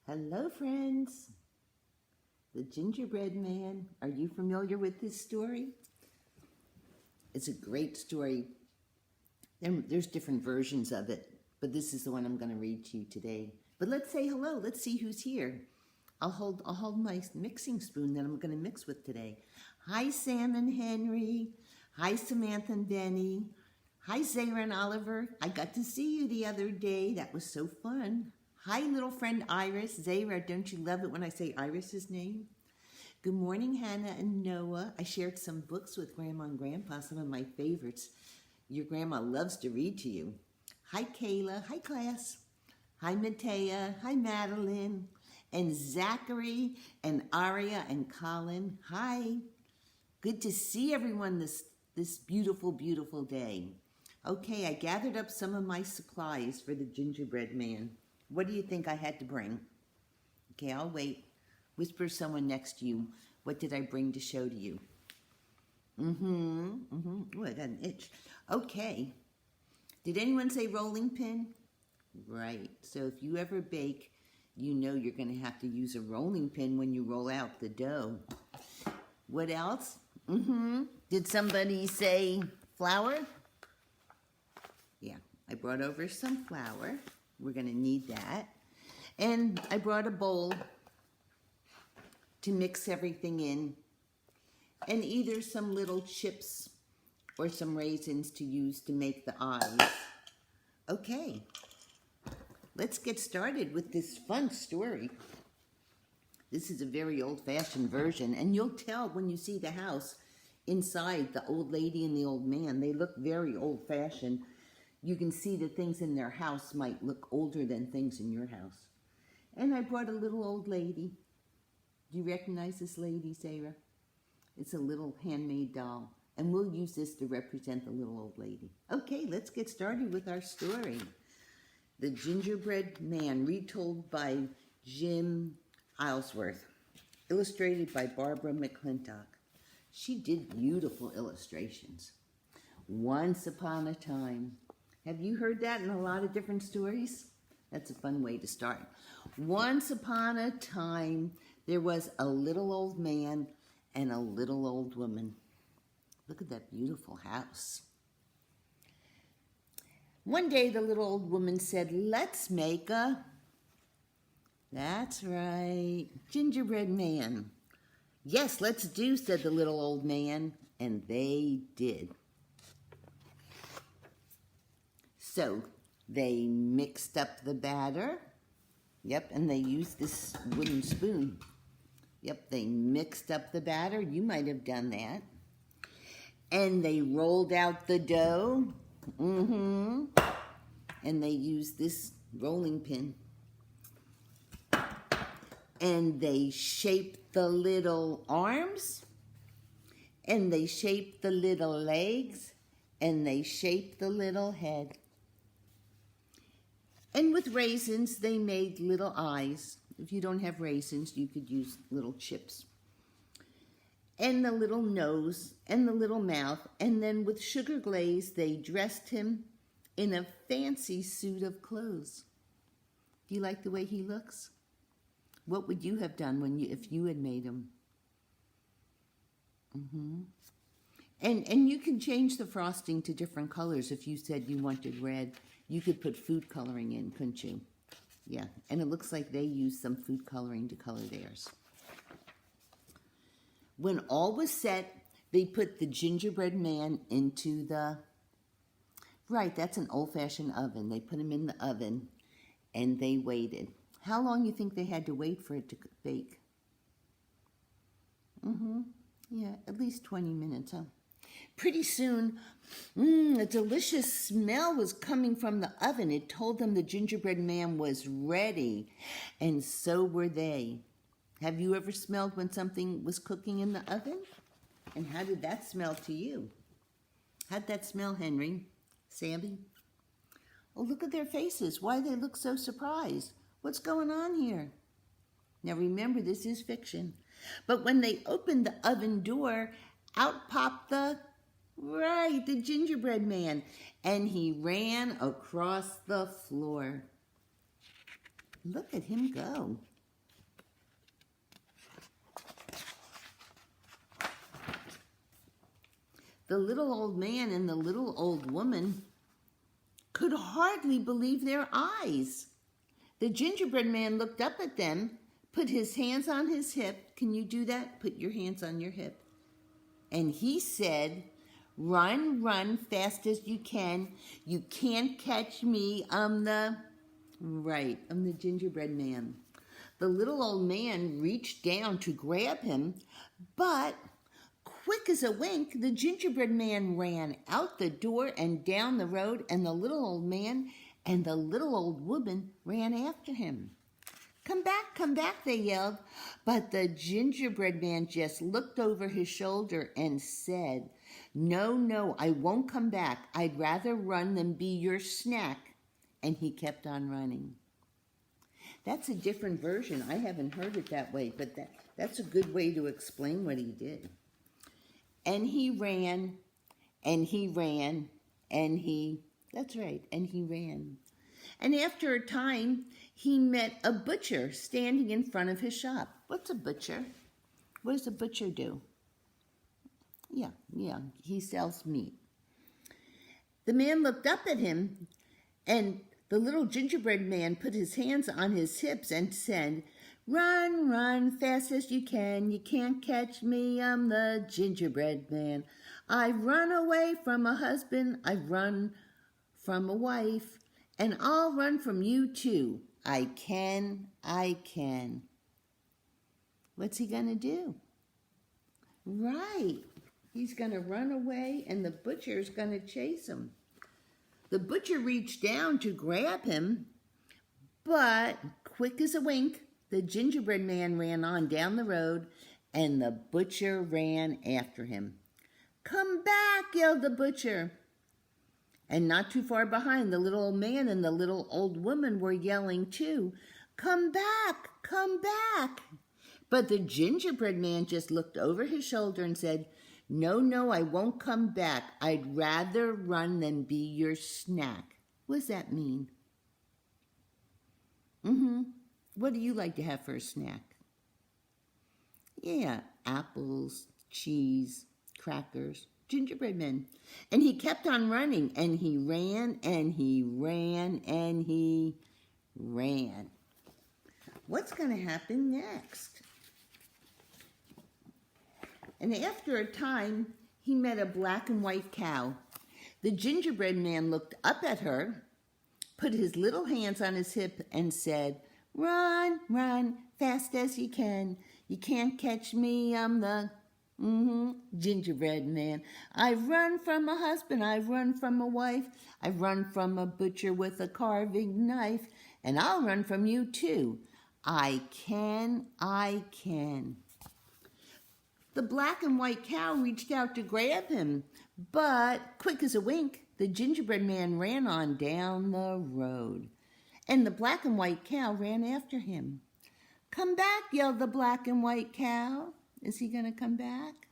Hello, friends. The Gingerbread Man. Are you familiar with this story? It's a great story. There's different versions of it, but this is the one I'm going to read to you today. But let's say hello. Let's see who's here. I'll hold my mixing spoon that I'm going to mix with today. Hi, Sam and Henry. Hi, Samantha and Benny. Hi, Zara and Oliver. I got to see you the other day. That was so fun. Hi, little friend Iris. Zara, don't you love it when I say Iris's name? Good morning, Hannah and Noah. I shared some books with Grandma and Grandpa, some of my favorites. Your grandma loves to read to you. Hi, Kayla. Hi, class. Hi, Matea. Hi, Madeline. And Zachary and Aria and Colin. Hi. Good to see everyone this beautiful, beautiful day. Okay, I gathered up some of my supplies for the Gingerbread Man. What do you think I had to bring? Okay, I'll wait. Whisper someone next to you. What did I bring to show to you? Oh, I got an itch. Okay. Did anyone say rolling pin? Right. So if you ever bake, you know you're going to have to use a rolling pin when you roll out the dough. What else? Did somebody say flour? Yeah, I brought over some flour. We're going to need that. And I brought a bowl to mix everything in. And either some little chips or some raisins to use to make the eyes. Okay, let's get started with this fun story. This is a very old-fashioned version, and you'll tell when you see the house inside, the old lady and the old man. They look very old-fashioned. You can see that things in their house might look older than things in your house. And I brought a little old lady. Do you recognize this lady, Sarah? It's a little handmade doll. And we'll use this to represent the little old lady. Okay, let's get started with our story. The Gingerbread Man, retold by Aylesworth. Illustrated by Barbara McClintock. She did beautiful illustrations. Once upon a time. Have you heard that in a lot of different stories? That's a fun way to start. Once upon a time, there was a little old man and a little old woman. Look at that beautiful house. One day, the little old woman said, let's make a, that's right, gingerbread man. Yes, let's do, said the little old man, and they did. So they mixed up the batter. Yep, and they used this wooden spoon. Yep, they mixed up the batter. You might have done that. And they rolled out the dough. And they used this rolling pin. And they shaped the little arms. And they shaped the little legs. And they shaped the little head. And with raisins, they made little eyes. If you don't have raisins, you could use little chips. And the little nose, and the little mouth. And then with sugar glaze, they dressed him in a fancy suit of clothes. Do you like the way he looks? What would you have done if you had made him? And you can change the frosting to different colors. If you said you wanted red, you could put food coloring in, couldn't you? Yeah, and it looks like they used some food coloring to color theirs. When all was set, they put the gingerbread man into the, right, that's an old-fashioned oven. They put him in the oven, and they waited. How long do you think they had to wait for it to bake? Yeah, at least 20 minutes, huh? Pretty soon, a delicious smell was coming from the oven. It told them the gingerbread man was ready, and so were they. Have you ever smelled when something was cooking in the oven? And how did that smell to you? How'd that smell, Henry? Sammy? Oh, look at their faces. Why they look so surprised? What's going on here? Now remember, this is fiction. But when they opened the oven door, out popped the gingerbread man, and he ran across the floor. Look at him go. The little old man and the little old woman could hardly believe their eyes. The gingerbread man looked up at them, put his hands on his hip. Can you do that? Put your hands on your hip. And he said, "Run, run fast as you can. You can't catch me. I'm the gingerbread man." The little old man reached down to grab him, but quick as a wink, the gingerbread man ran out the door and down the road, and the little old man and the little old woman ran after him. Come back, they yelled. But the gingerbread man just looked over his shoulder and said, No, I won't come back. I'd rather run than be your snack." And he kept on running. That's a different version. I haven't heard it that way, but that's a good way to explain what he did. And he ran, and he ran, and he ran. And after a time, he met a butcher standing in front of his shop. What's a butcher? What does a butcher do? Yeah, he sells meat. The man looked up at him, and the little gingerbread man put his hands on his hips and said, "Run, run fast as you can. You can't catch me. I'm the gingerbread man. I've run away from a husband. I've run from a wife. And I'll run from you too. I can. What's he going to do? Right. He's going to run away, and the butcher's going to chase him. The butcher reached down to grab him, but quick as a wink, the gingerbread man ran on down the road, and the butcher ran after him. "Come back," yelled the butcher. And not too far behind, the little old man and the little old woman were yelling too, "Come back, come back." But the gingerbread man just looked over his shoulder and said, No, I won't come back. I'd rather run than be your snack." What does that mean? What do you like to have for a snack? Yeah, apples, cheese, crackers, gingerbread men. And he kept on running, and he ran, and he ran, and he ran. What's going to happen next? And after a time, he met a black and white cow. The gingerbread man looked up at her, put his little hands on his hip, and said, "Run, run, fast as you can. You can't catch me. I'm the gingerbread man. I've run from a husband. I've run from a wife. I've run from a butcher with a carving knife. And I'll run from you too. I can. The black and white cow reached out to grab him, but quick as a wink, the gingerbread man ran on down the road, and the black and white cow ran after him. "Come back," yelled the black and white cow. Is he going to come back?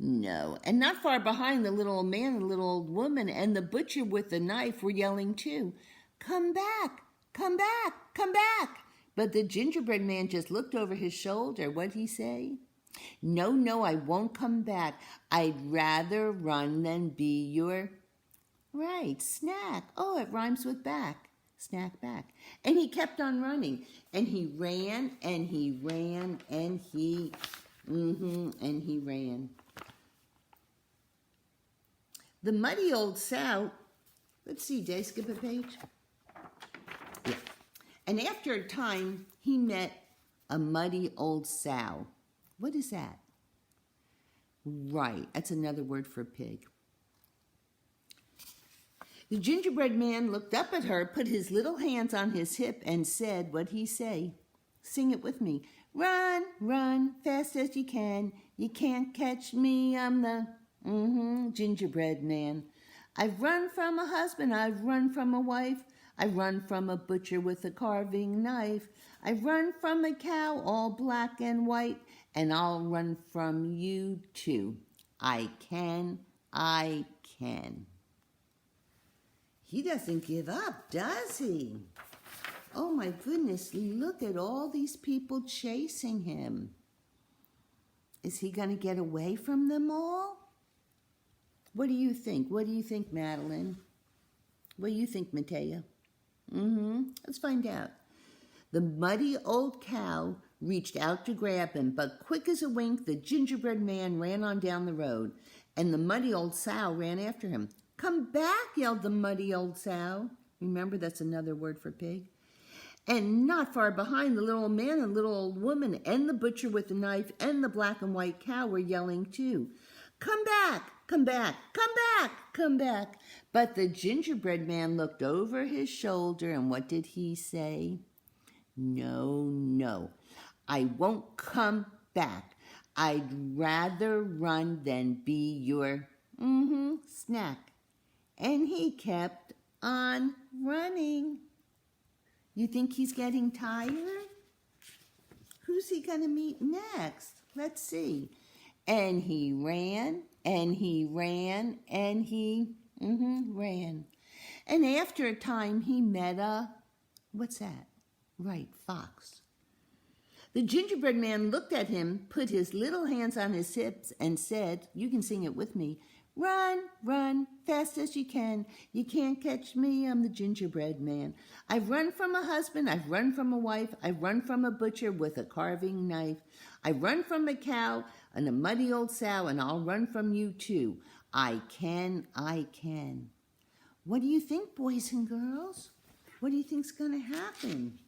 No. And not far behind, the little old man and the little old woman and the butcher with the knife were yelling too, "Come back, come back, come back." But the gingerbread man just looked over his shoulder. What'd he say? No, I won't come back. I'd rather run than be your snack. Oh, it rhymes with back. Snack back. And he kept on running. And he ran, and he ran, and he ran. The muddy old sow, let's see, did I skip a page? Yeah. And after a time, he met a muddy old sow. What is that? Right, that's another word for pig. The gingerbread man looked up at her, put his little hands on his hip, and said, what'd he say? Sing it with me. "Run, run, fast as you can. You can't catch me. I'm the gingerbread man. I've run from a husband. I've run from a wife. I've run from a butcher with a carving knife. I've run from a cow all black and white, and I'll run from you too. I can. He doesn't give up, does he? Oh my goodness, look at all these people chasing him. Is he going to get away from them all? What do you think? What do you think, Madeline? What do you think, Matea? Let's find out. The muddy old cow reached out to grab him, but quick as a wink, the gingerbread man ran on down the road, and the muddy old sow ran after him. "Come back," yelled the muddy old sow. Remember, that's another word for pig. And not far behind, the little old man and little old woman and the butcher with the knife and the black and white cow were yelling too. "Come back, come back, come back, come back." But the gingerbread man looked over his shoulder, and what did he say? "No, no, I won't come back. I'd rather run than be your snack." And he kept on running. You think he's getting tired? Who's he going to meet next? Let's see. And he ran, and he ran, and he ran. And after a time, he met what's that? Right, fox. The gingerbread man looked at him, put his little hands on his hips, and said, you can sing it with me, "Run, run, fast as you can. You can't catch me, I'm the gingerbread man. I've run from a husband, I've run from a wife, I've run from a butcher with a carving knife. I've run from a cow and a muddy old sow, and I'll run from you too. I can, I can." What do you think, boys and girls? What do you think's going to happen?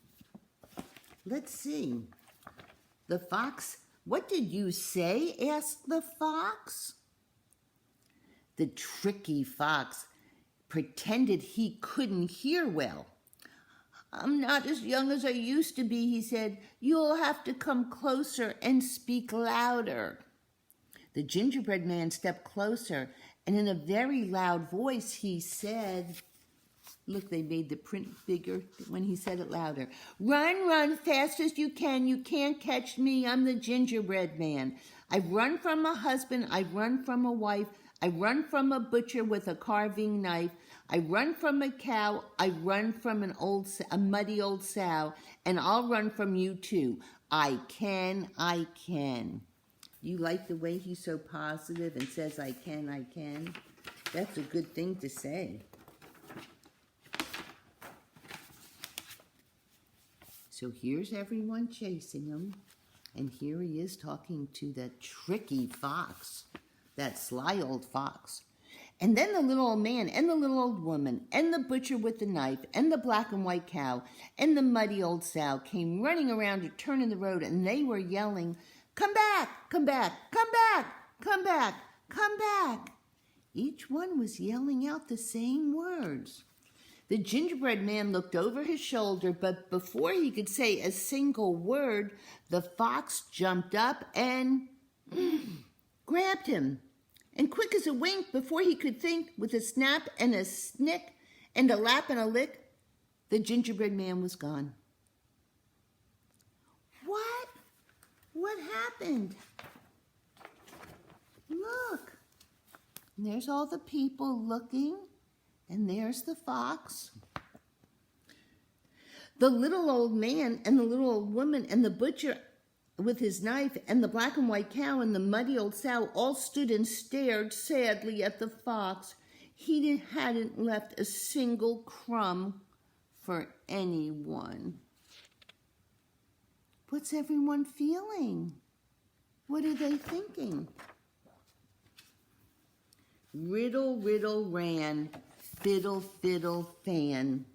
Let's see. The fox, "What did you say?" asked the fox. The tricky fox pretended he couldn't hear well. "I'm not as young as I used to be," he said. "You'll have to come closer and speak louder." The gingerbread man stepped closer, and in a very loud voice he said, look, they made the print bigger when he said it louder. "Run, run, fast as you can. You can't catch me. I'm the gingerbread man. I've run from a husband. I've run from a wife. I run from a butcher with a carving knife. I run from a cow. I run from a muddy old sow, and I'll run from you too. I can, I can." You like the way he's so positive and says, "I can, I can"? That's a good thing to say. So here's everyone chasing him, and here he is talking to that tricky fox, that sly old fox. And then the little old man and the little old woman and the butcher with the knife and the black and white cow and the muddy old sow came running around a turn in the road, and they were yelling, "Come back, come back, come back, come back, come back." Each one was yelling out the same words. The gingerbread man looked over his shoulder, but before he could say a single word, the fox jumped up and grabbed him. And quick as a wink, before he could think, with a snap and a snick and a lap and a lick, the gingerbread man was gone. What? What happened? Look. And there's all the people looking. And there's the fox. The little old man and the little old woman and the butcher with his knife and the black and white cow and the muddy old sow all stood and stared sadly at the fox. He hadn't left a single crumb for anyone. What's everyone feeling? What are they thinking? Riddle, riddle, ran. Fiddle, fiddle, fan.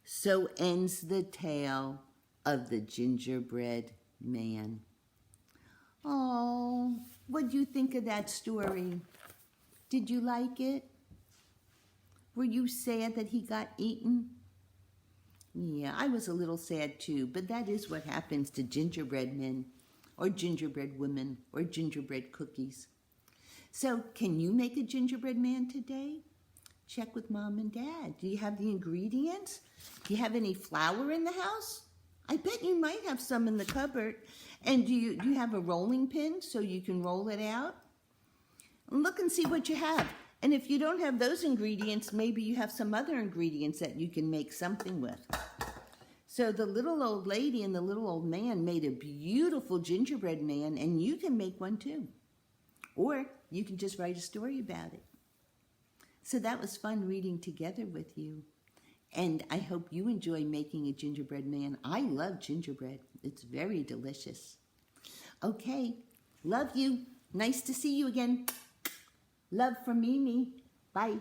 So ends the tale of the gingerbread man. Oh, what do you think of that story? Did you like it? Were you sad that he got eaten? Yeah, I was a little sad too, but that is what happens to gingerbread men or gingerbread women or gingerbread cookies. So, can you make a gingerbread man today? Check with Mom and Dad. Do you have the ingredients? Do you have any flour in the house? I bet you might have some in the cupboard. And do you have a rolling pin so you can roll it out? Look and see what you have. And if you don't have those ingredients, maybe you have some other ingredients that you can make something with. So the little old lady and the little old man made a beautiful gingerbread man, and you can make one too. Or you can just write a story about it. So that was fun reading together with you. And I hope you enjoy making a gingerbread man. I love gingerbread. It's very delicious. Okay, love you. Nice to see you again. Love from Mimi. Bye.